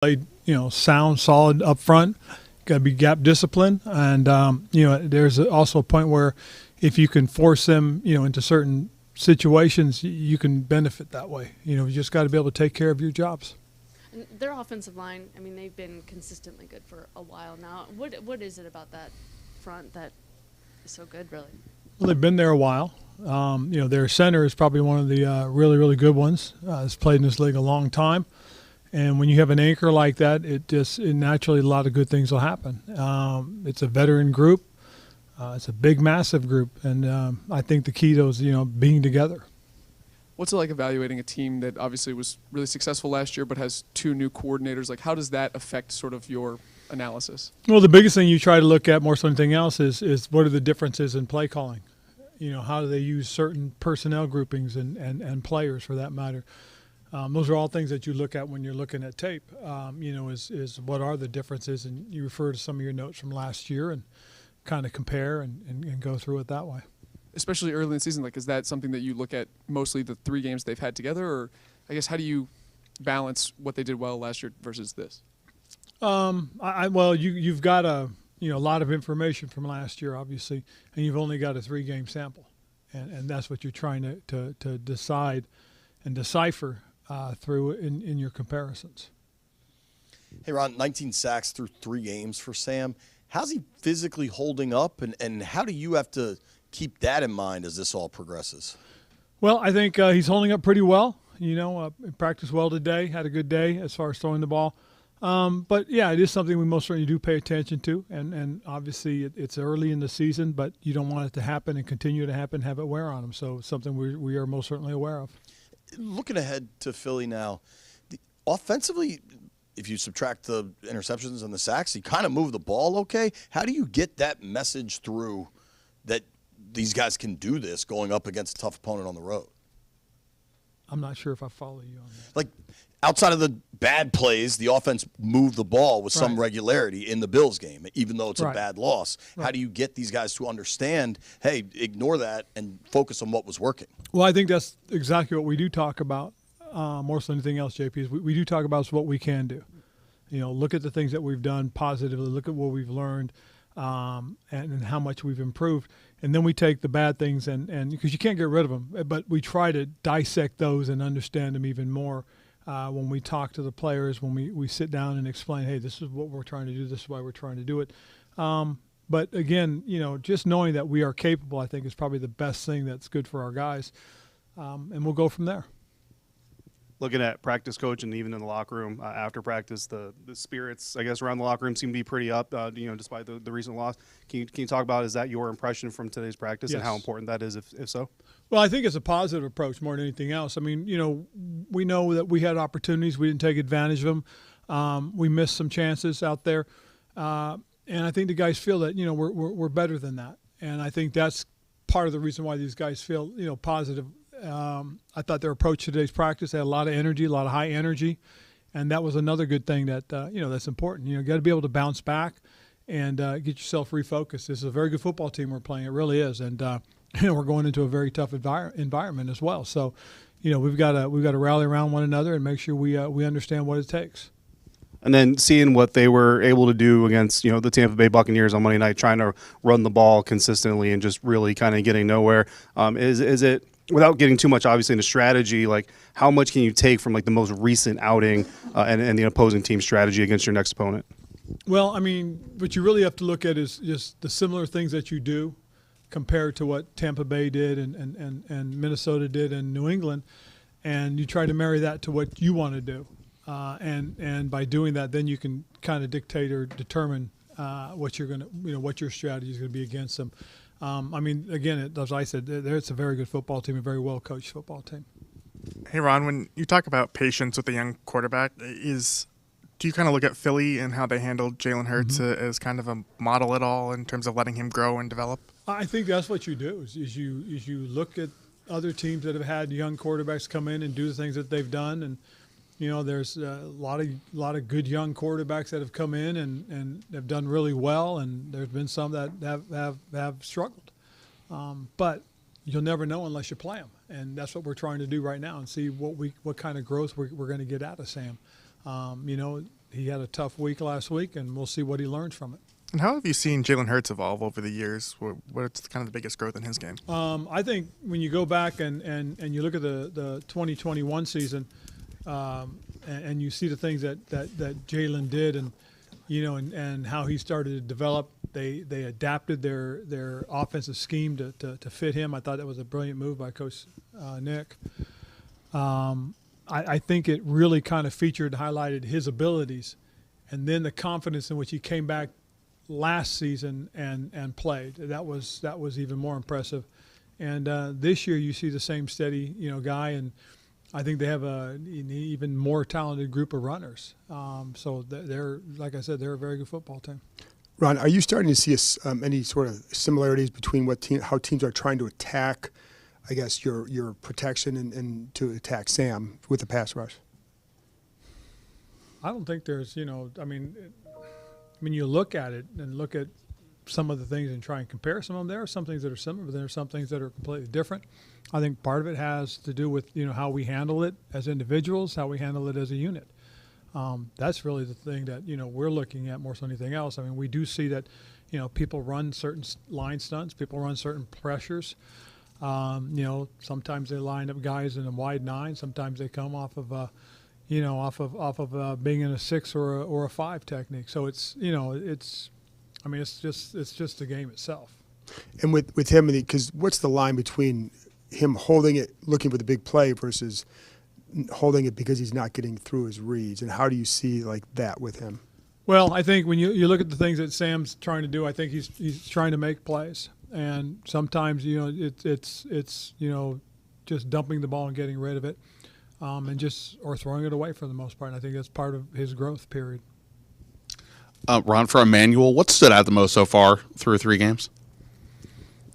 played, sound, solid up front. Got to be gap discipline, and there's also a point where if you can force them, into certain situations, you can benefit that way. You just got to be able to take care of your jobs. And their offensive line, I mean, they've been consistently good for a while now. What is it about that front that is so good, really? Well, they've been there a while. Their center is probably one of the really, really good ones. Has played in this league a long time. And when you have an anchor like that, it naturally a lot of good things will happen. It's a veteran group. It's a big, massive group. And I think the key to is, being together. What's it like evaluating a team that obviously was really successful last year but has two new coordinators? Like, how does that affect sort of your analysis? Well, the biggest thing you try to look at more so than anything else is what are the differences in play calling? How do they use certain personnel groupings and players for that matter? Those are all things that you look at when you're looking at tape, is what are the differences? And you refer to some of your notes from last year and kind of compare and go through it that way. Especially early in the season, like, is that something that you look at mostly the 3 games they've had together? Or I guess how do you balance what they did well last year versus this? You've got a lot of information from last year, obviously, and you've only got a 3-game sample. And that's what you're trying to decide and decipher through in your comparisons. Hey, Ron, 19 sacks through 3 games for Sam. How's he physically holding up, and how do you have to keep that in mind as this all progresses? Well, I think he's holding up pretty well. He practiced well today, had a good day as far as throwing the ball. But, yeah, it is something we most certainly do pay attention to, and obviously it's early in the season, but you don't want it to happen and continue to happen, have it wear on him. So it's something we are most certainly aware of. Looking ahead to Philly now, offensively, if you subtract the interceptions and the sacks, he kind of moved the ball okay. How do you get that message through that these guys can do this going up against a tough opponent on the road? I'm not sure if I follow you on that. Like, outside of the bad plays, the offense moved the ball with some regularity in the Bills game, even though it's a bad loss. Right. How do you get these guys to understand, hey, ignore that and focus on what was working? Well, I think that's exactly what we do talk about more so than anything else, JP, is we do talk about what we can do. Look at the things that we've done positively, look at what we've learned and how much we've improved. And then we take the bad things and because you can't get rid of them, but we try to dissect those and understand them even more when we talk to the players, when we sit down and explain, hey, this is what we're trying to do, this is why we're trying to do it. But again, just knowing that we are capable, I think, is probably the best thing that's good for our guys. And we'll go from there. Looking at practice coach and even in the locker room after practice, the spirits, I guess, around the locker room seem to be pretty up, despite the recent loss. Can you talk about, is that your impression from today's practice and how important that is, if so? Well, I think it's a positive approach more than anything else. I mean, we know that we had opportunities. We didn't take advantage of them. We missed some chances out there. And I think the guys feel that, we're better than that. And I think that's part of the reason why these guys feel, positive. I thought their approach to today's practice had a lot of energy, a lot of high energy, and that was another good thing that that's important. You got to be able to bounce back and get yourself refocused. This is a very good football team we're playing. It really is, and we're going into a very tough environment as well. So, we've got to rally around one another and make sure we understand what it takes. And then seeing what they were able to do against, the Tampa Bay Buccaneers on Monday night, trying to run the ball consistently and just really kind of getting nowhere. Is it, without getting too much obviously into strategy, like how much can you take from like the most recent outing and the opposing team's strategy against your next opponent? Well, I mean, what you really have to look at is just the similar things that you do compared to what Tampa Bay did and Minnesota did and New England, and you try to marry that to what you want to do. And by doing that, then you can kind of dictate or determine what you're going to, what your strategy is going to be against them. I mean, again, as I said, it's a very good football team, a very well-coached football team. Hey, Ron, when you talk about patience with a young quarterback, do you kind of look at Philly and how they handled Jalen Hurts as kind of a model at all in terms of letting him grow and develop? I think that's what you do is you look at other teams that have had young quarterbacks come in and do the things that they've done, and there's a lot of good young quarterbacks that have come in and have done really well, and there's been some that have struggled. But you'll never know unless you play them, and that's what we're trying to do right now and see what kind of growth we're going to get out of Sam. he had a tough week last week, and we'll see what he learns from it. And how have you seen Jalen Hurts evolve over the years? What's kind of the biggest growth in his game? I think when you go back and you look at the 2021 season, and you see the things that Jalen did, and and how he started to develop, they adapted their offensive scheme to fit him. I thought that was a brilliant move by Coach Nick. I think it really kind of featured, highlighted his abilities, and then the confidence in which he came back last season and played. That was even more impressive. And this year you see the same steady guy, and I think they have an even more talented group of runners. So they're, like I said, they're a very good football team. Ron, are you starting to see any sort of similarities between how teams are trying to attack, I guess, your protection and to attack Sam with the pass rush? I don't think there's, when you look at it and look at some of the things and try and compare some of them, there are some things that are similar, but there are some things that are completely different. I think part of it has to do with, how we handle it as individuals, how we handle it as a unit. That's really the thing that, we're looking at more so than anything else. I mean, we do see that, people run certain line stunts, people run certain pressures. Sometimes they line up guys in a wide 9, sometimes they come off of being in a 6 or a 5 technique. So it's just the game itself. And with him, because what's the line between him holding it, looking for the big play, versus holding it because he's not getting through his reads? And how do you see like that with him? Well, I think when you look at the things that Sam's trying to do, I think he's trying to make plays, and sometimes it's just dumping the ball and getting rid of it. Or throwing it away for the most part. And I think that's part of his growth period. Ron, for Emmanuel, what stood out the most so far through 3 games?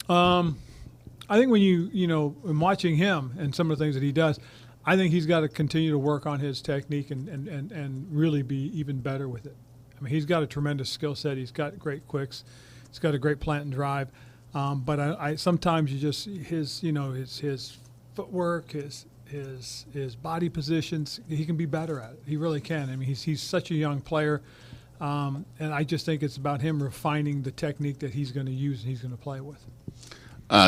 I think when in watching him and some of the things that he does, I think he's got to continue to work on his technique and really be even better with it. I mean, he's got a tremendous skill set. He's got great quicks. He's got a great plant and drive. But I sometimes his footwork, his body positions, he can be better at it. He really can. I mean, he's such a young player, and I just think it's about him refining the technique that he's going to use and he's going to play with.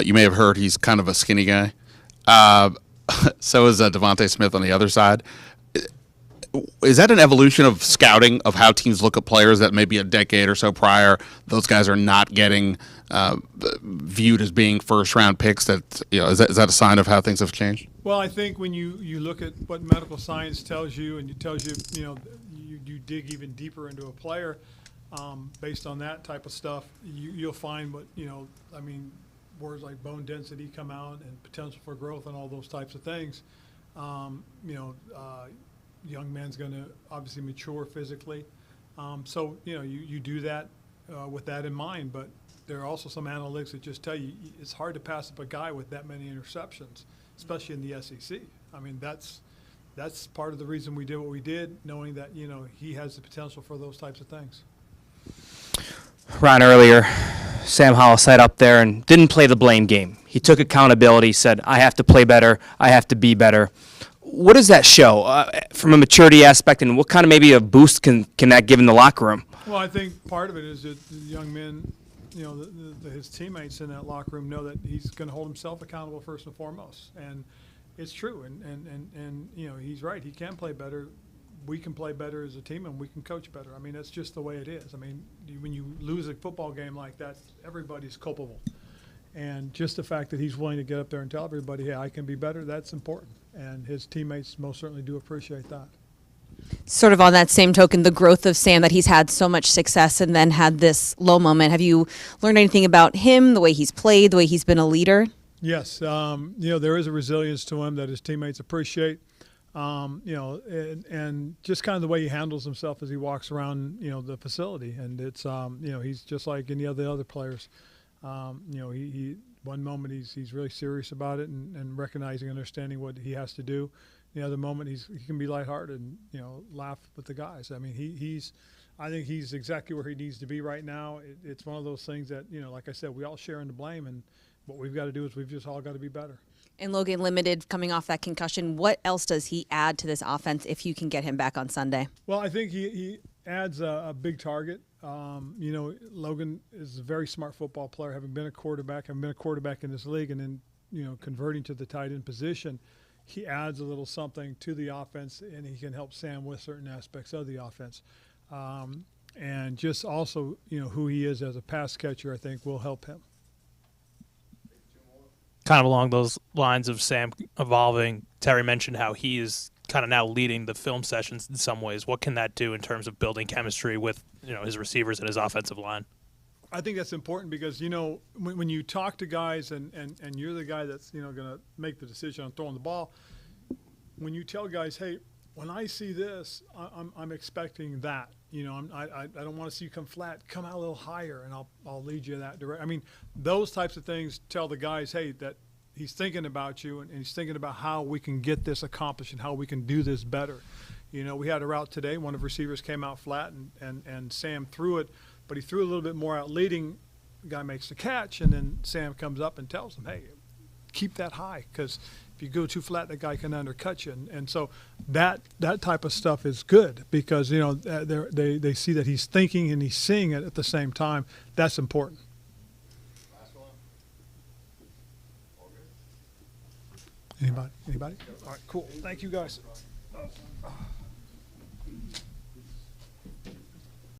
You may have heard he's kind of a skinny guy. So is Devontae Smith on the other side. Is that an evolution of scouting, of how teams look at players that maybe a decade or so prior, those guys are not getting viewed as being first-round picks? That is that a sign of how things have changed? Well, I think when you look at what medical science tells you, and it tells you, you dig even deeper into a player based on that type of stuff, you'll find what, words like bone density come out and potential for growth and all those types of things. Young man's going to obviously mature physically. So, you do that with that in mind, but there are also some analytics that just tell you it's hard to pass up a guy with that many interceptions, especially in the SEC. I mean, that's part of the reason we did what we did, knowing that, he has the potential for those types of things. Ron, earlier, Sam Howell sat up there and didn't play the blame game. He took accountability, said, I have to play better, I have to be better. What does that show from a maturity aspect, and what kind of maybe a boost can that give in the locker room? Well, I think part of it is that the young men, his teammates in that locker room know that he's going to hold himself accountable first and foremost. And it's true. And he's right. He can play better. We can play better as a team, and we can coach better. I mean, that's just the way it is. I mean, when you lose a football game like that, everybody's culpable. And just the fact that he's willing to get up there and tell everybody, hey, I can be better, that's important. And his teammates most certainly do appreciate that. Sort of on that same token, the growth of Sam, that he's had so much success and then had this low moment. Have you learned anything about him, the way he's played, the way he's been a leader? Yes. There is a resilience to him that his teammates appreciate. And just kind of the way he handles himself as he walks around, the facility. And it's, he's just like any of the other players. He one moment he's really serious about it and recognizing, understanding what he has to do. The other moment he can be lighthearted and laugh with the guys. I mean, I think he's exactly where he needs to be right now. It's one of those things that like I said, we all share in the blame, and what we've got to do is we've just all got to be better. And Logan limited coming off that concussion. What else does he add to this offense if you can get him back on Sunday? Well, I think he adds a big target. Logan is a very smart football player, having been a quarterback in this league, and then, converting to the tight end position. He adds a little something to the offense, and he can help Sam with certain aspects of the offense. And just also, who he is as a pass catcher, I think will help him. Kind of along those lines of Sam evolving, Terry mentioned how he is kind of now leading the film sessions in some ways. What can that do in terms of building chemistry with his receivers and his offensive line? I think that's important because, when you talk to guys and you're the guy that's, going to make the decision on throwing the ball, when you tell guys, hey, when I see this, I'm expecting that. I don't want to see you come flat. Come out a little higher, and I'll lead you that direction. I mean, those types of things tell the guys, hey, that he's thinking about you, and he's thinking about how we can get this accomplished and how we can do this better. We had a route today. One of the receivers came out flat, and Sam threw it, but he threw a little bit more out leading. The guy makes the catch, and then Sam comes up and tells him, hey, keep that high, because if you go too flat, the guy can undercut you. And so that type of stuff is good because, they see that he's thinking and he's seeing it at the same time. That's important. Anybody? All right, cool. Thank you, guys.